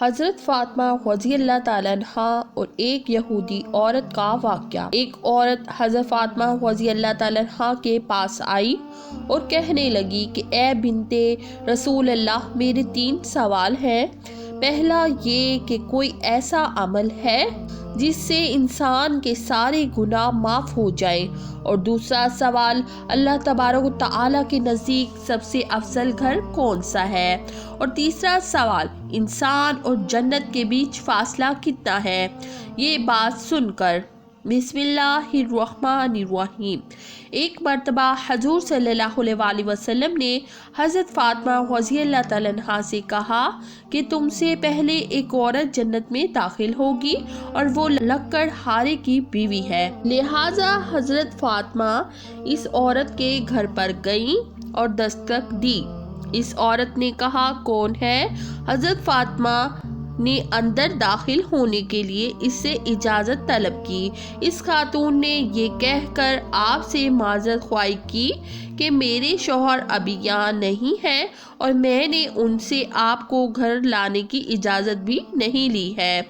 حضرت فاطمہ رضی اللہ تعالیٰ عنہا اور ایک یہودی عورت کا واقعہ۔ ایک عورت حضرت فاطمہ رضی اللہ تعالیٰ عنہا کے پاس آئی اور کہنے لگی کہ اے بنت رسول اللہ، میرے 3 سوال ہیں۔ پہلا یہ کہ کوئی ایسا عمل ہے جس سے انسان کے سارے گناہ معاف ہو جائیں، اور دوسرا سوال اللہ تبارک و تعالیٰ کے نزدیک سب سے افضل گھر کون سا ہے، اور تیسرا سوال انسان اور جنت کے بیچ فاصلہ کتنا ہے۔ یہ بات سن کر بسم اللہ الرحمن الرحیم ایک مرتبہ حضور صلی اللہ علیہ وسلم نے حضرت فاطمہ رضی اللہ تعالیٰ عنہا سے کہا کہ تم سے پہلے ایک عورت جنت میں داخل ہوگی اور وہ لکڑ ہارے کی بیوی ہے۔ لہٰذا حضرت فاطمہ اس عورت کے گھر پر گئیں اور دستک دی۔ اس عورت نے کہا کون ہے؟ حضرت فاطمہ نے اندر داخل ہونے کے لیے اس سے اجازت طلب کی۔ اس خاتون نے یہ کہہ کر آپ سے معذرت خواہی کی کہ میرے شوہر ابھی یہاں نہیں ہیں اور میں نے ان سے آپ کو گھر لانے کی اجازت بھی نہیں لی ہے،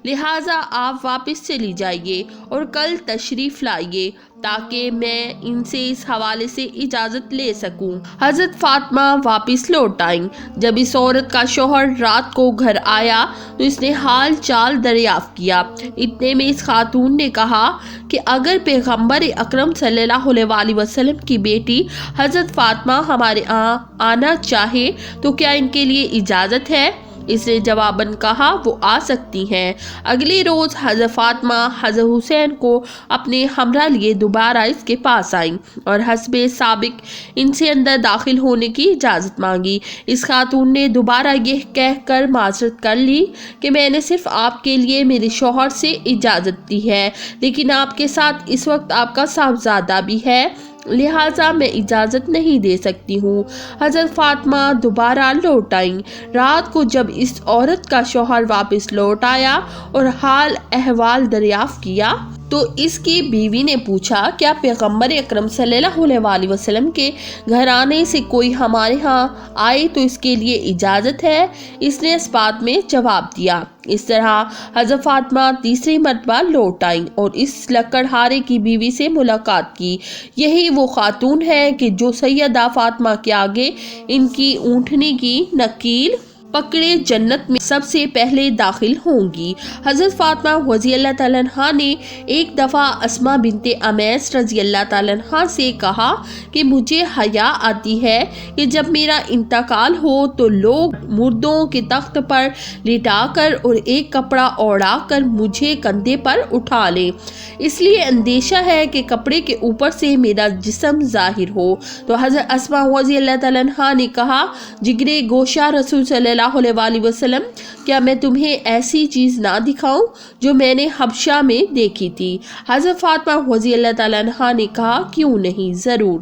لہٰذا آپ واپس چلی جائیے اور کل تشریف لائیے تاکہ میں ان سے اس حوالے سے اجازت لے سکوں۔ حضرت فاطمہ واپس لوٹ آئیں۔ جب اس عورت کا شوہر رات کو گھر آیا تو اس نے حال چال دریافت کیا۔ اتنے میں اس خاتون نے کہا کہ اگر پیغمبر اکرم صلی اللہ علیہ وسلم کی بیٹی حضرت فاطمہ ہمارے یہاں آنا چاہے تو کیا ان کے لیے اجازت ہے؟ اس نے جواباً کہا وہ آ سکتی ہیں۔ اگلے روز حضرت فاطمہ حضرت حسین کو اپنے ہمراہ لیے دوبارہ اس کے پاس آئیں اور حسب سابق ان سے اندر داخل ہونے کی اجازت مانگی۔ اس خاتون نے دوبارہ یہ کہہ کر معذرت کر لی کہ میں نے صرف آپ کے لیے میرے شوہر سے اجازت دی ہے، لیکن آپ کے ساتھ اس وقت آپ کا صاحبزادہ بھی ہے، لہٰذا میں اجازت نہیں دے سکتی ہوں۔ حضرت فاطمہ دوبارہ لوٹ آئیں۔ رات کو جب اس عورت کا شوہر واپس لوٹ آیا اور حال احوال دریافت کیا تو اس کی بیوی نے پوچھا کیا پیغمبر اکرم صلی اللہ علیہ وسلم کے گھر آنے سے کوئی ہمارے ہاں آئے تو اس کے لیے اجازت ہے؟ اس نے اس بات میں جواب دیا۔ اس طرح حضرت فاطمہ تیسری مرتبہ لوٹ آئیں اور اس لکڑہارے کی بیوی سے ملاقات کی۔ یہی وہ خاتون ہے کہ جو سیدہ فاطمہ کے آگے ان کی اونٹنی کی نکیل پکڑے جنت میں سب سے پہلے داخل ہوں گی۔ حضرت فاطمہ رضی اللہ تعالیٰ عنہا نے ایک دفعہ اسماء بنت امیس رضی اللہ تعالیٰ عنہا سے کہا کہ مجھے حیا آتی ہے کہ جب میرا انتقال ہو تو لوگ مردوں کے تخت پر لٹا کر اور ایک کپڑا اوڑھا کر مجھے کندھے پر اٹھا لیں، اس لیے اندیشہ ہے کہ کپڑے کے اوپر سے میرا جسم ظاہر ہو۔ تو حضرت اسماء رضی اللہ تعالیٰ عنہا نے کہا جگرے گوشہ رسول صلی اللہ علیہ وسلم، کیا میں تمہیں ایسی چیز نہ دکھاؤں جو میں نے حبشہ میں دیکھی تھی؟ حضرت فاطمہ رضی اللہ تعالیٰ عنہا نے کہا کیوں نہیں، ضرور۔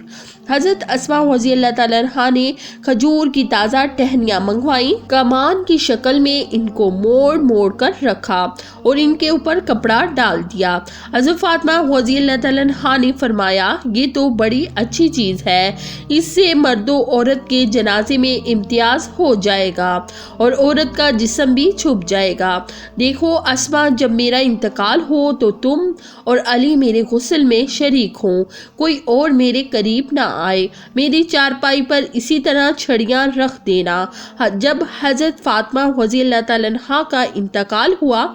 حضرت اسماء رضی اللہ تعالیٰ عنہا نے کھجور کی تازہ ٹہنیاں منگوائیں، کمان کی شکل میں ان کو موڑ موڑ کر رکھا اور ان کے اوپر کپڑا ڈال دیا۔ حضرت فاطمہ رضی اللہ تعالیٰ عنہا نے فرمایا یہ تو بڑی اچھی چیز ہے، اس سے مرد و عورت کے جنازے میں امتیاز ہو جائے گا اور عورت کا جسم بھی چھپ جائے گا۔ دیکھو اسماء، جب میرا انتقال ہو تو تم اور علی میرے غسل میں شریک ہوں، کوئی اور میرے قریب نہ آئے، میری چارپائی پر اسی طرح چھڑیاں رکھ دینا۔ جب حضرت فاطمہ رضی اللہ تعالیٰ عنہا کا انتقال ہوا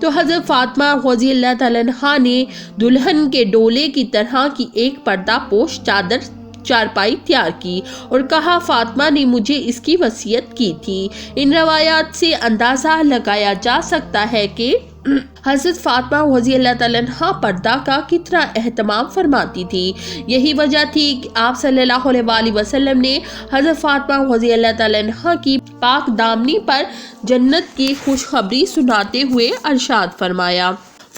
تو حضرت فاطمہ رضی اللہ تعالیٰ عنہا نے دلہن کے ڈولے کی طرح کی ایک پردہ پوش چادر چارپائی تیار کی اور کہا فاطمہ نے مجھے اس کی وصیت کی تھی۔ ان روایات سے اندازہ لگایا جا سکتا ہے کہ حضرت فاطمہ رضی اللہ تعالیٰ عنہا پردہ کا کتنا اہتمام فرماتی تھی۔ یہی وجہ تھی کہ آپ صلی اللہ علیہ وسلم نے حضرت فاطمہ رضی اللہ تعالیٰ عنہا کی پاک دامنی پر جنت کی خوشخبری سناتے ہوئے ارشاد فرمایا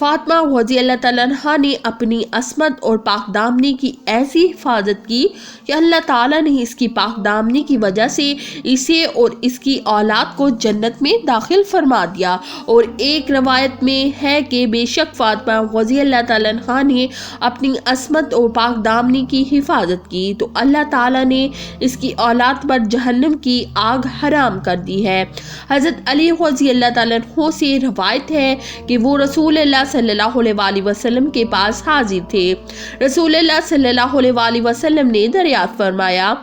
فاطمہ رضی اللہ تعالیٰ عنہا نے اپنی عصمت اور پاک دامنی کی ایسی حفاظت کی کہ اللہ تعالیٰ نے اس کی پاک دامنی کی وجہ سے اسے اور اس کی اولاد کو جنت میں داخل فرما دیا۔ اور ایک روایت میں ہے کہ بے شک فاطمہ رضی اللہ تعالیٰ عنہا نے اپنی عصمت اور پاک دامنی کی حفاظت کی تو اللہ تعالیٰ نے اس کی اولاد پر جہنم کی آگ حرام کر دی ہے۔ حضرت علی رضی اللہ تعالیٰ عنہ سے روایت ہے کہ وہ رسول اللہ صلی اللہ علیہ وآلہ وسلم کے پاس حاضر تھے۔ رسول اللہ صلی اللہ علیہ وآلہ وسلم نے دریافت فرمایا،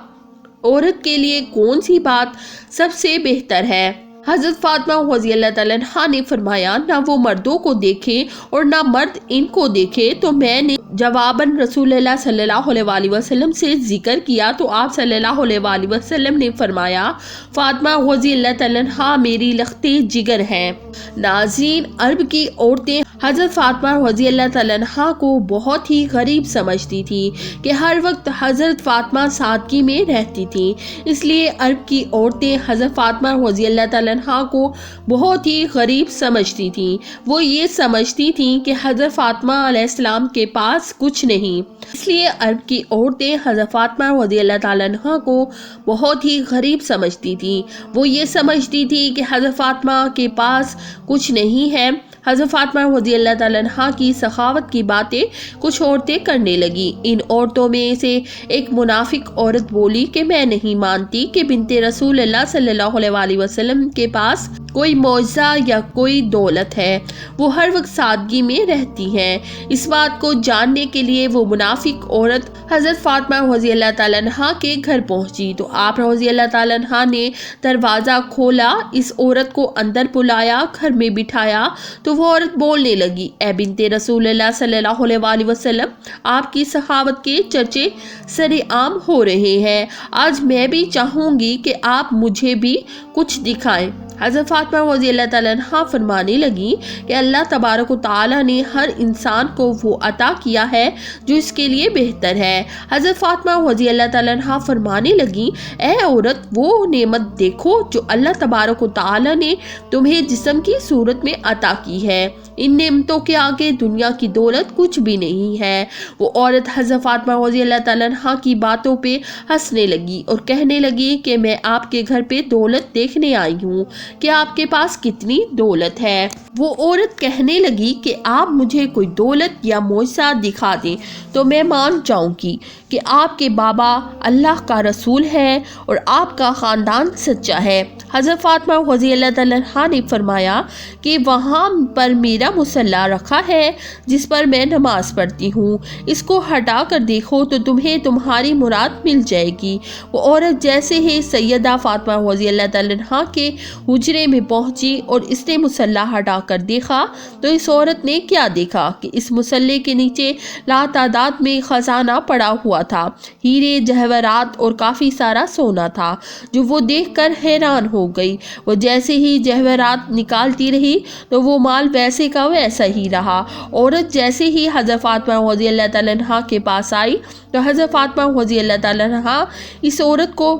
عورت کے لیے کون سی بات سب سے بہتر ہے؟ حضرت فاطمہ رضی اللہ تعالیٰ عنہا نے فرمایا، نہ وہ مردوں کو دیکھیں اور نہ مرد ان کو دیکھے۔ تو میں نے جواباً رسول اللہ صلی اللہ علیہ وآلہ وسلم سے ذکر کیا تو آپ صلی اللہ علیہ وآلہ وسلم نے فرمایا، فاطمہ رضی اللہ تعالیٰ عنہا میری لخت جگر ہیں۔ ناظرین، عرب کی عورتیں حضرت فاطمہ رضی اللہ تعالیٰ عنہا کو بہت ہی غریب سمجھتی تھی کہ ہر وقت حضرت فاطمہ سادگی میں رہتی تھی، اس لیے عرب کی عورتیں حضرت فاطمہ رضی اللہ تعالیٰ عنہا کو بہت ہی غریب سمجھتی تھیں۔ وہ یہ سمجھتی تھیں کہ حضرت فاطمہ علیہ السلام کے پاس کچھ نہیں، اس لیے عرب کی عورتیں حضرت فاطمہ رضی اللہ تعالیٰ عنہا کو بہت ہی غریب سمجھتی تھیں۔ وہ یہ سمجھتی تھی کہ حضرت فاطمہ کے پاس کچھ نہیں ہے۔ حضرت فاطمہ رضی اللہ تعالیٰ عنہا کی سخاوت کی باتیں کچھ عورتیں کرنے لگی۔ ان عورتوں میں سے ایک منافق عورت بولی کہ میں نہیں مانتی کہ بنت رسول اللہ صلی اللہ علیہ وآلہ وسلم کے پاس کوئی معجزہ یا کوئی دولت ہے، وہ ہر وقت سادگی میں رہتی ہیں۔ اس بات کو جاننے کے لیے وہ منافق عورت حضرت فاطمہ رضی اللہ تعالیٰ عنہا کے گھر پہنچی تو آپ رضی اللہ تعالیٰ عنہا نے دروازہ کھولا، اس عورت کو اندر بلایا، گھر میں بٹھایا تو وہ عورت بولنے لگی، اے بنت رسول اللہ صلی اللہ علیہ وآلہ وسلم، آپ کی سخاوت کے چرچے سر عام ہو رہے ہیں، آج میں بھی چاہوں گی کہ آپ مجھے بھی کچھ دکھائیں۔ حضرت فاطمہ رضی اللہ تعالیٰ عنہا فرمانے لگی کہ اللہ تبارک و تعالیٰ نے ہر انسان کو وہ عطا کیا ہے جو اس کے لیے بہتر ہے۔ حضرت فاطمہ رضی اللہ تعالیٰ عنہا فرمانے لگی، اے عورت، وہ نعمت دیکھو جو اللہ تبارک و تعالیٰ نے تمہیں جسم کی صورت میں عطا کی ہے، ان نعمتوں کے آگے دنیا کی دولت کچھ بھی نہیں ہے۔ وہ عورت حضرت فاطمہ رضی اللہ تعالیٰ عنہا کی باتوں پہ ہنسنے لگی اور کہنے لگی کہ میں آپ کے گھر پہ دولت دیکھنے آئی ہوں کہ آپ کے پاس کتنی دولت ہے۔ وہ عورت کہنے لگی کہ آپ مجھے کوئی دولت یا معجزہ دکھا دیں تو میں مان جاؤں گی کہ آپ کے بابا اللہ کا رسول ہے اور آپ کا خاندان سچا ہے۔ حضرت فاطمہ رضی اللہ تعالیٰ عنہا نے فرمایا کہ وہاں پر میرا مصلی رکھا ہے جس پر میں نماز پڑھتی ہوں، اس کو ہٹا کر دیکھو تو تمہیں تمہاری مراد مل جائے گی۔ وہ عورت جیسے ہی سیدہ فاطمہ رضی اللہ تعالیٰ عنہا کے حجرے میں پہنچی اور اس نے مصلی ہٹا کر دیکھا تو اس عورت نے کیا دیکھا کہ اس مصلی کے نیچے لاتعداد میں خزانہ پڑا ہوا تھا، ہیرے جواہرات اور کافی سارا سونا تھا، جو وہ دیکھ کر حیران ہو گئی۔ وہ جیسے ہی جواہرات نکالتی رہی تو وہ مال ویسے کا ویسا ہی رہا۔ عورت جیسے ہی حضرت فاطمہ رضی اللہ تعالیٰ عنہا کے پاس آئی تو حضرت فاطمہ رضی اللہ تعالیٰ عنہا اس عورت کو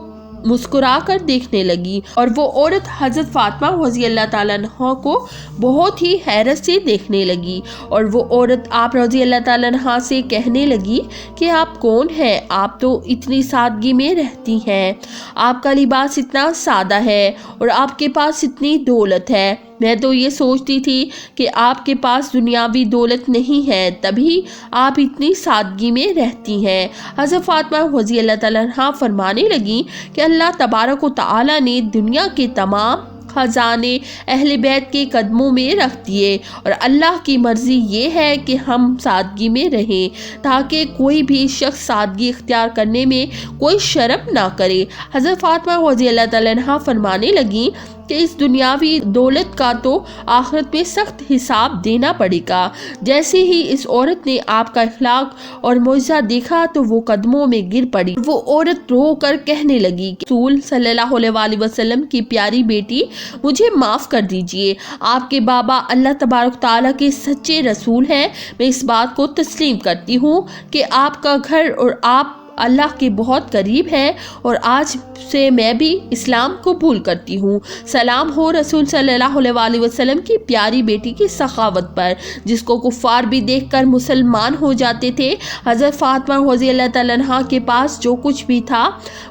مسکرا کر دیکھنے لگی اور وہ عورت حضرت فاطمہ رضی اللہ تعالیٰ عنہ کو بہت ہی حیرت سے دیکھنے لگی اور وہ عورت آپ رضی اللہ تعالیٰ عنہ سے کہنے لگی کہ آپ کون ہیں؟ آپ تو اتنی سادگی میں رہتی ہیں، آپ کا لباس اتنا سادہ ہے اور آپ کے پاس اتنی دولت ہے، میں تو یہ سوچتی تھی کہ آپ کے پاس دنیاوی دولت نہیں ہے تبھی آپ اتنی سادگی میں رہتی ہیں۔ حضرت فاطمہ رضی اللہ تعالیٰ عنہا فرمانے لگی کہ اللہ تبارک و تعالیٰ نے دنیا کے تمام خزانے اہل بیت کے قدموں میں رکھ دیے اور اللہ کی مرضی یہ ہے کہ ہم سادگی میں رہیں تاکہ کوئی بھی شخص سادگی اختیار کرنے میں کوئی شرم نہ کرے۔ حضرت فاطمہ رضی اللہ تعالیٰ عنہا فرمانے لگی کہ اس دنیاوی دولت کا تو آخرت میں سخت حساب دینا پڑے گا۔ جیسے ہی اس عورت نے آپ کا اخلاق اور معجزہ دیکھا تو وہ قدموں میں گر پڑی۔ وہ عورت رو کر کہنے لگی کہ رسول صلی اللہ علیہ وآلہ وسلم کی پیاری بیٹی، مجھے معاف کر دیجئے، آپ کے بابا اللہ تبارک تعالیٰ کے سچے رسول ہیں، میں اس بات کو تسلیم کرتی ہوں کہ آپ کا گھر اور آپ اللہ کے بہت قریب ہے اور آج سے میں بھی اسلام قبول کرتی ہوں۔ سلام ہو رسول صلی اللہ علیہ وسلم کی پیاری بیٹی کی سخاوت پر، جس کو کفار بھی دیکھ کر مسلمان ہو جاتے تھے۔ حضرت فاطمہ رضی اللہ تعالیٰ عنہا کے پاس جو کچھ بھی تھا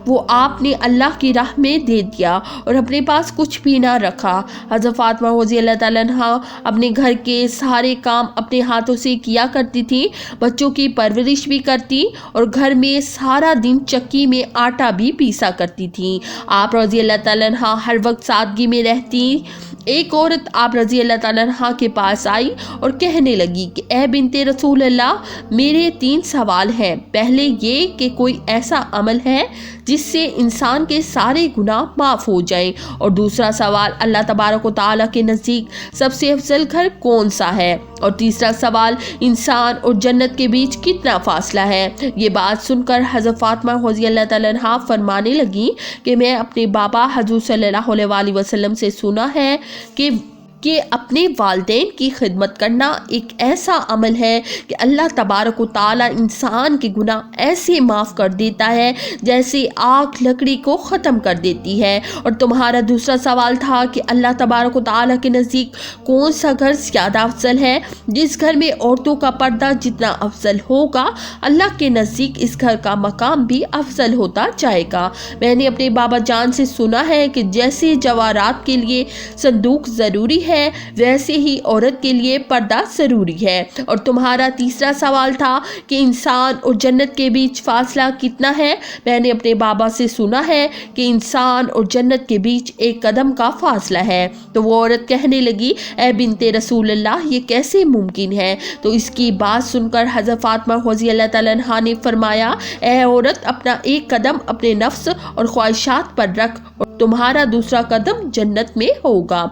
وہ آپ نے اللہ کی راہ میں دے دیا اور اپنے پاس کچھ بھی نہ رکھا۔ حضرت فاطمہ رضی اللہ تعالیٰ عنہا اپنے گھر کے سارے کام اپنے ہاتھوں سے کیا کرتی تھی، بچوں کی پرورش بھی کرتی اور گھر میں سارا دن چکی میں آٹا بھی پیسا کرتی تھی۔ آپ رضی اللہ تعالیٰ عنہا ہر وقت سادگی میں رہتی۔ ایک عورت آپ رضی اللہ تعالیٰ عنہا کے پاس آئی اور کہنے لگی کہ اے بنت رسول اللہ، میرے 3 سوال ہیں۔ پہلے یہ کہ کوئی ایسا عمل ہے جس سے انسان کے سارے گناہ معاف ہو جائیں، اور دوسرا سوال اللہ تبارک و تعالیٰ کے نزدیک سب سے افضل گھر کون سا ہے، اور تیسرا سوال انسان اور جنت کے بیچ کتنا فاصلہ ہے۔ یہ بات سن کر حضرت فاطمہ رضی اللہ تعالیٰ عنہا فرمانے لگی کہ میں اپنے بابا حضور صلی اللہ علیہ وسلم سے سنا ہے کہ اپنے والدین کی خدمت کرنا ایک ایسا عمل ہے کہ اللہ تبارک و تعالیٰ انسان کے گناہ ایسے معاف کر دیتا ہے جیسے آگ لکڑی کو ختم کر دیتی ہے۔ اور تمہارا دوسرا سوال تھا کہ اللہ تبارک و تعالیٰ کے نزدیک کون سا گھر زیادہ افضل ہے۔ جس گھر میں عورتوں کا پردہ جتنا افضل ہوگا، اللہ کے نزدیک اس گھر کا مقام بھی افضل ہوتا جائے گا۔ میں نے اپنے بابا جان سے سنا ہے کہ جیسے جواہرات کے لیے صندوق ضروری ہے، ویسے ہی عورت کے لیے پردہ ضروری ہے۔ اور تمہارا تیسرا سوال تھا کہ انسان اور جنت کے بیچ فاصلہ کتنا ہے۔ میں نے اپنے بابا سے سنا ہے کہ انسان اور جنت کے بیچ 1 قدم کا فاصلہ ہے۔ تو وہ عورت کہنے لگی اے بنت رسول اللہ، یہ کیسے ممکن ہے؟ تو اس کی بات سن کر حضرت فاطمہ رضی اللہ تعالیٰ عنہا نے فرمایا اے عورت، اپنا 1 قدم اپنے نفس اور خواہشات پر رکھ اور تمہارا دوسرا قدم جنت میں ہوگا۔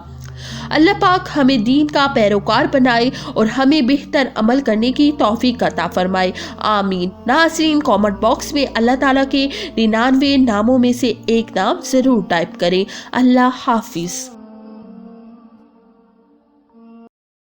اللہ پاک ہمیں دین کا پیروکار بنائے اور ہمیں بہتر عمل کرنے کی توفیق عطا فرمائے، آمین۔ ناظرین، کامنٹ باکس میں اللہ تعالیٰ کے 99 ناموں میں سے ایک نام ضرور ٹائپ کریں۔ اللہ حافظ۔